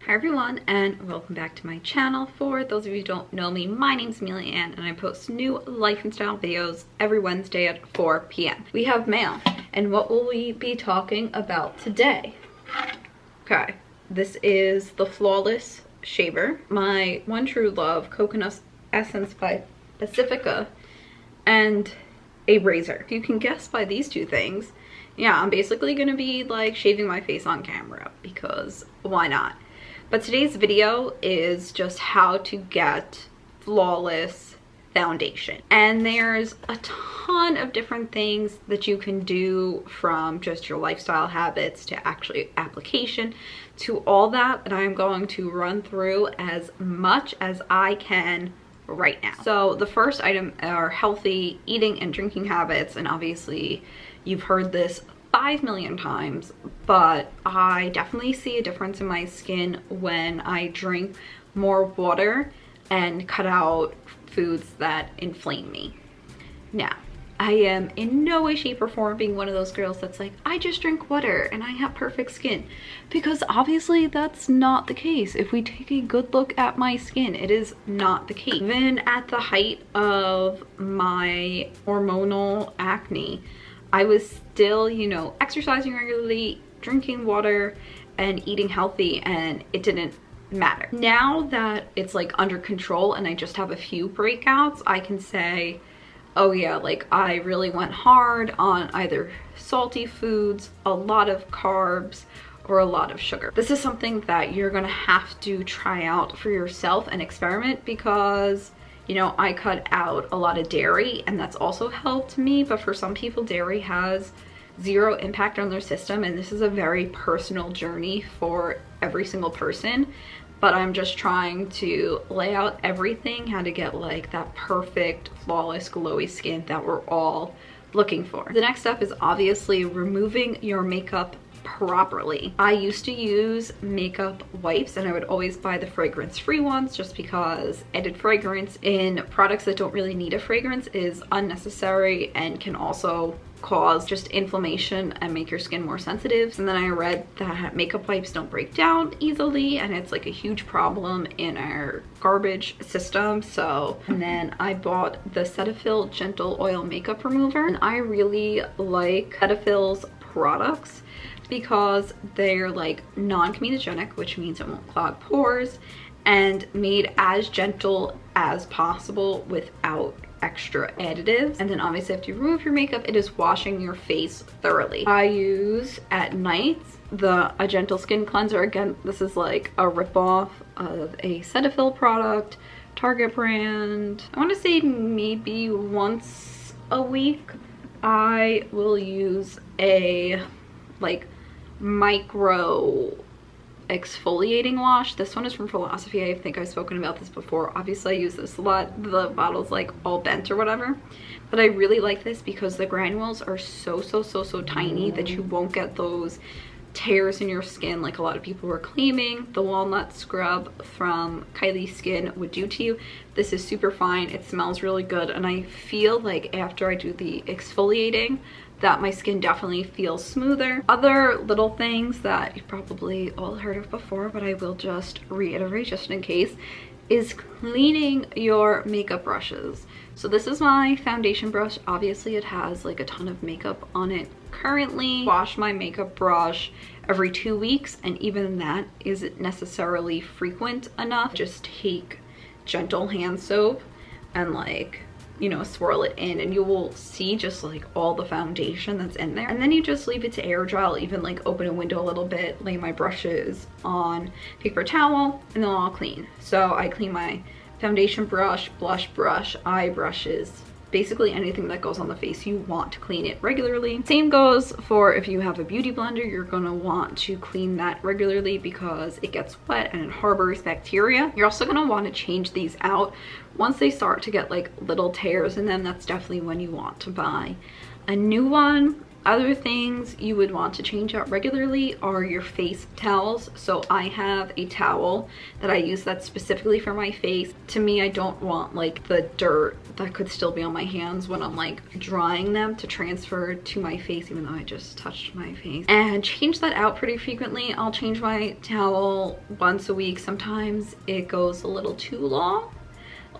Hi everyone, and welcome back to my channel. For those of you who don't know me, my name's Amelia Ann and I post new life and style videos every Wednesday at 4 p.m. We have mail, and what will we be talking about today? Okay, this is the Flawless Shaver, my one true love, Coconut Essence by Pacifica, and a razor. If you can guess by these two things, yeah, I'm basically gonna be like shaving my face on camera because why not? But today's video is just how to get flawless foundation. And there's a ton of different things that you can do, from just your lifestyle habits to actually application to all that I'm going to run through as much as I can right now. So the first item are healthy eating and drinking habits, and obviously you've heard this 5 million times, but I definitely see a difference in my skin when I drink more water and cut out foods that inflame me. Now, I am in no way, shape, or form being one of those girls that's like, I just drink water and I have perfect skin, because obviously that's not the case. If we take a good look at my skin, it is not the case. Even at the height of my hormonal acne, I was still, you know, exercising regularly, drinking water, and eating healthy, and it didn't matter. Now that it's like under control and I just have a few breakouts, I can say, oh yeah, like I really went hard on either salty foods, a lot of carbs, or a lot of sugar. This is something that you're gonna have to try out for yourself and experiment, because you know, I cut out a lot of dairy and that's also helped me, but for some people dairy has zero impact on their system, and this is a very personal journey for every single person. But I'm just trying to lay out everything, how to get like that perfect, flawless, glowy skin that we're all looking for. The next step is obviously removing your makeup properly. I used to use makeup wipes and I would always buy the fragrance-free ones, just because added fragrance in products that don't really need a fragrance is unnecessary and can also cause just inflammation and make your skin more sensitive. And then I read that makeup wipes don't break down easily, and it's like a huge problem in our garbage system. So, and then I bought the Cetaphil Gentle Oil Makeup Remover, and I really like Cetaphil's products because they're like non-comedogenic, which means it won't clog pores, and made as gentle as possible without extra additives. And then obviously after you remove your makeup, it is washing your face thoroughly. I use at night a gentle skin cleanser. Again, this is like a ripoff of a Cetaphil product, Target brand. I want to say maybe once a week I will use a like micro exfoliating wash. This one is from Philosophy. I think I've spoken about this before. Obviously I use this a lot. The bottle's like all bent or whatever, but I really like this because the granules are so tiny that you won't get those tears in your skin like a lot of people were claiming the walnut scrub from Kylie Skin would do to you. This is super fine. It smells really good, and I feel like after I do the exfoliating that my skin definitely feels smoother. Other little things that you've probably all heard of before, but I will just reiterate just in case, is cleaning your makeup brushes. So this is my foundation brush. Obviously it has like a ton of makeup on it currently. Wash my makeup brush every 2 weeks, and even that isn't necessarily frequent enough. Just take gentle hand soap and like, you know, swirl it in, and you will see just like all the foundation that's in there. And then you just leave it to air dry. I'll even like open a window a little bit, lay my brushes on paper towel, and then I'll clean. So I clean my foundation brush, blush brush, eye brushes, basically anything that goes on the face. You want to clean it regularly. Same goes for if you have a beauty blender, you're gonna want to clean that regularly because it gets wet and it harbors bacteria. You're also gonna want to change these out once they start to get like little tears in them. That's definitely when you want to buy a new one. Other things you would want to change out regularly are your face towels. So I have a towel that I use that's specifically for my face. To me, I don't want like the dirt that could still be on my hands when I'm like drying them to transfer to my face, even though I just touched my face. And change that out pretty frequently. I'll change my towel once a week. Sometimes it goes a little too long.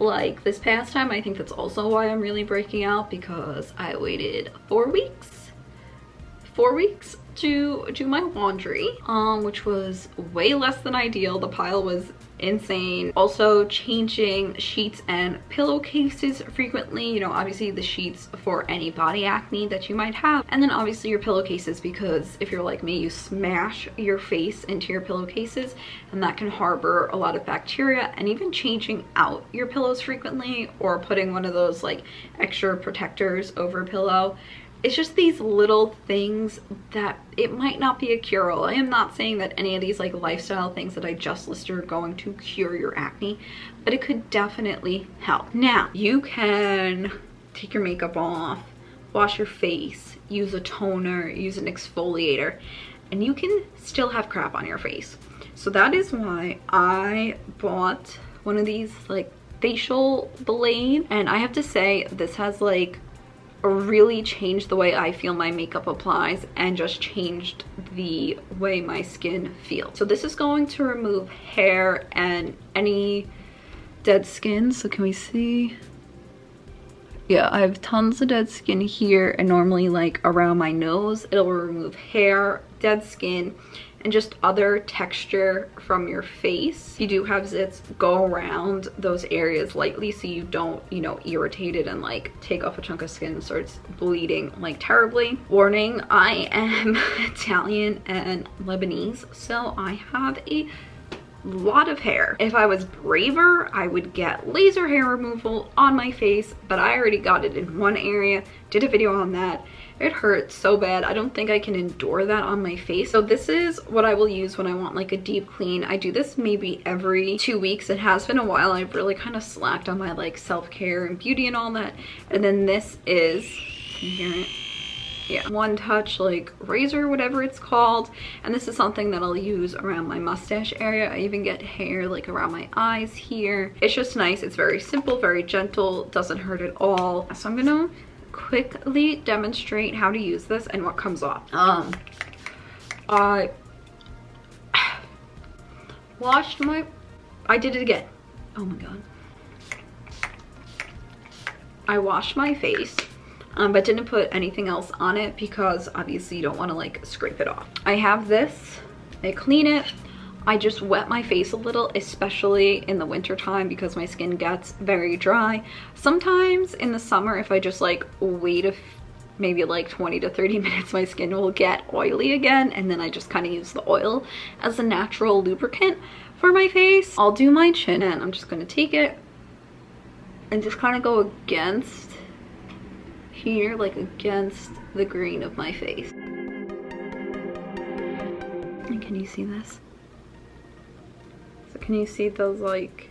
Like this past time, I think that's also why I'm really breaking out, because I waited 4 weeks to do my laundry, which was way less than ideal. The pile was insane. Also changing sheets and pillowcases frequently, you know, obviously the sheets for any body acne that you might have, and then obviously your pillowcases, because if you're like me, you smash your face into your pillowcases and that can harbor a lot of bacteria. And even changing out your pillows frequently, or putting one of those like extra protectors over a pillow. It's just these little things that it might not be a cure-all. I am not saying that any of these like lifestyle things that I just listed are going to cure your acne, but it could definitely help. Now, you can take your makeup off, wash your face, use a toner, use an exfoliator, and you can still have crap on your face. So that is why I bought one of these like facial blades, and I have to say this has like really changed the way I feel my makeup applies, and just changed the way my skin feels. So this is going to remove hair and any dead skin. So can we see? Yeah, I have tons of dead skin here, and normally like around my nose. It'll remove hair, dead skin, and just other texture from your face. You do have zits, go around those areas lightly so you don't, you know, irritate it and like take off a chunk of skin and starts bleeding like terribly. Warning, I am Italian and Lebanese, so I have a lot of hair. If I was braver, I would get laser hair removal on my face, but I already got it in one area, did a video on that. It hurts so bad. I don't think I can endure that on my face. So this is what I will use when I want like a deep clean. I do this maybe every 2 weeks. It has been a while. I've really kind of slacked on my like self-care and beauty and all that. And then this is, can you hear it? Yeah, one touch like razor, whatever it's called. And this is something that I'll use around my mustache area. I even get hair like around my eyes here. It's just nice. It's very simple, very gentle, doesn't hurt at all. So I'm gonna quickly demonstrate how to use this and what comes off. I washed my, I did it again. Oh my god. I washed my face, but didn't put anything else on it because obviously you don't want to like scrape it off. I have this, I clean it. I just wet my face a little, especially in the winter time because my skin gets very dry. Sometimes in the summer, if I just like wait maybe like 20 to 30 minutes, my skin will get oily again, and then I just kind of use the oil as a natural lubricant for my face. I'll do my chin, and I'm just going to take it and just kind of go against here, like against the green of my face. And can you see this? So can you see those like,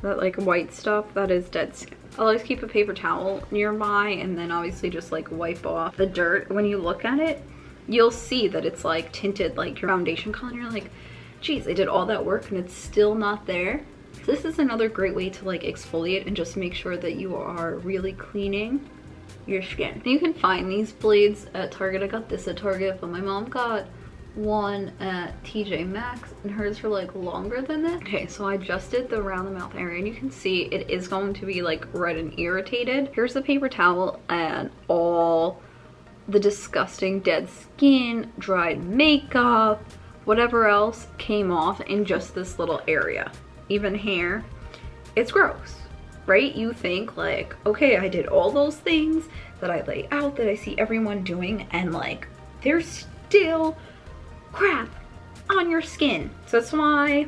that like white stuff? That is dead skin. I'll always keep a paper towel nearby, and then obviously just like wipe off the dirt. When you look at it, you'll see that it's like tinted like your foundation color, and you're like, geez, I did all that work and it's still not there. So this is another great way to like exfoliate and just make sure that you are really cleaning your skin. You can find these blades at Target. I got this at Target, but my mom got one at TJ Maxx, and hers were like longer than that. Okay, so I just did the around the mouth area, and you can see it is going to be like red and irritated. Here's the paper towel, and all the disgusting dead skin, dried makeup, whatever else came off in just this little area. Even hair. It's gross, right? You think like, okay, I did all those things that I lay out that I see everyone doing, and like there's still crap on your skin. So that's why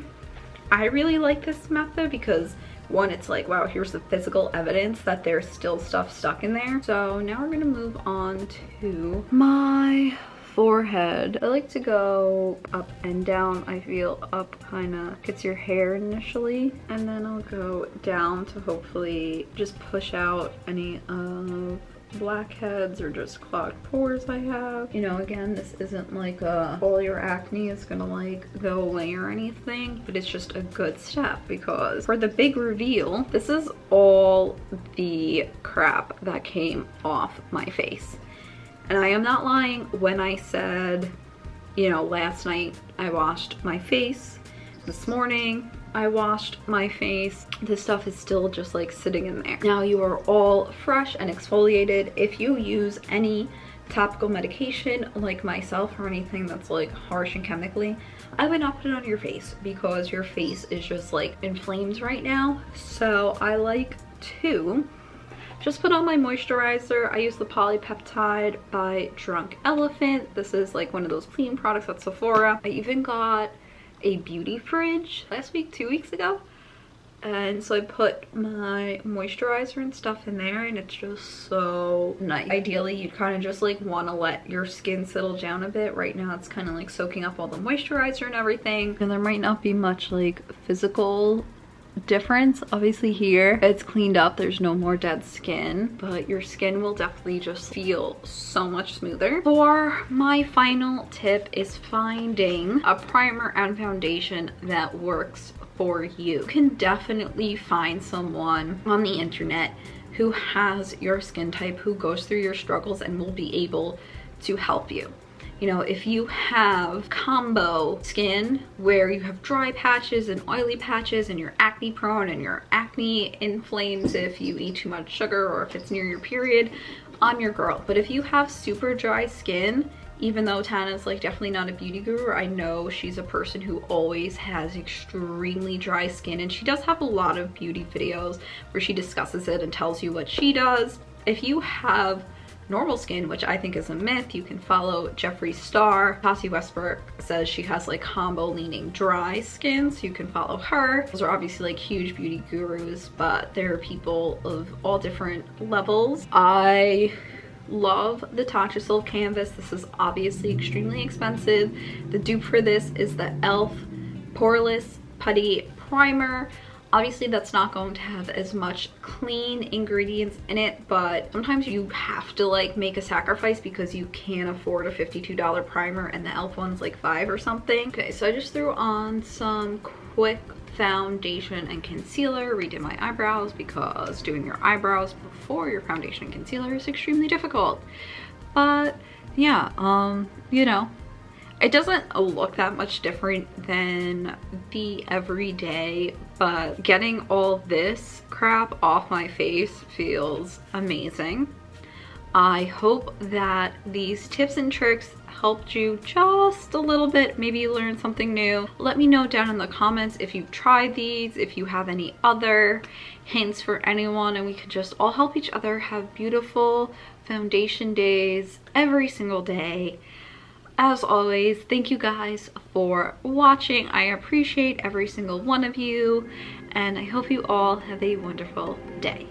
I really like this method, because one, it's like, wow, here's the physical evidence that there's still stuff stuck in there. So now we're gonna move on to my forehead. I like to go up and down. I feel up kind of gets your hair initially, and then I'll go down to hopefully just push out any of blackheads or just clogged pores I have. You know, again, this isn't like all your acne is gonna like go away or anything, but it's just a good step because for the big reveal, this is all the crap that came off my face. And I am not lying when I said, you know, last night I washed my face, this morning I washed my face. This stuff is still just like sitting in there. Now you are all fresh and exfoliated. If you use any topical medication like myself or anything that's like harsh and chemically, I would not put it on your face because your face is just like in flames right now. So I like to just put on my moisturizer. I use the Polypeptide by Drunk Elephant. This is like one of those clean products at Sephora. I even got a beauty fridge last week, 2 weeks ago, and so I put my moisturizer and stuff in there, and it's just so nice. Ideally you kind of just like want to let your skin settle down a bit. Right now it's kind of like soaking up all the moisturizer and everything, and there might not be much like physical difference. Obviously here it's cleaned up, there's no more dead skin, but your skin will definitely just feel so much smoother. For my final tip is finding a primer and foundation that works for you. You can definitely find someone on the internet who has your skin type, who goes through your struggles and will be able to help you. You know, if you have combo skin where you have dry patches and oily patches and you're acne prone and your acne inflames if you eat too much sugar or if it's near your period, I'm your girl. But if you have super dry skin, even though Tana's like definitely not a beauty guru, I know she's a person who always has extremely dry skin, and she does have a lot of beauty videos where she discusses it and tells you what she does. If you have normal skin, which I think is a myth, you can follow Jeffree Star. Tati Westbrook says she has like combo leaning dry skin, so you can follow her. Those are obviously like huge beauty gurus, but there are people of all different levels. I love the Tatcha Silk Canvas. This is obviously extremely expensive. The dupe for this is the e.l.f. Poreless Putty Primer. Obviously that's not going to have as much clean ingredients in it, but sometimes you have to like make a sacrifice because you can't afford a $52 primer and the e.l.f. one's like $5 or something. Okay, so I just threw on some quick foundation and concealer, redid my eyebrows because doing your eyebrows before your foundation and concealer is extremely difficult. But yeah, you know, it doesn't look that much different than the everyday, but getting all this crap off my face feels amazing. I hope that these tips and tricks helped you just a little bit. Maybe you learned something new. Let me know down in the comments if you've tried these, if you have any other hints for anyone, and we could just all help each other have beautiful foundation days every single day. As always, thank you guys for watching. I appreciate every single one of you, and I hope you all have a wonderful day.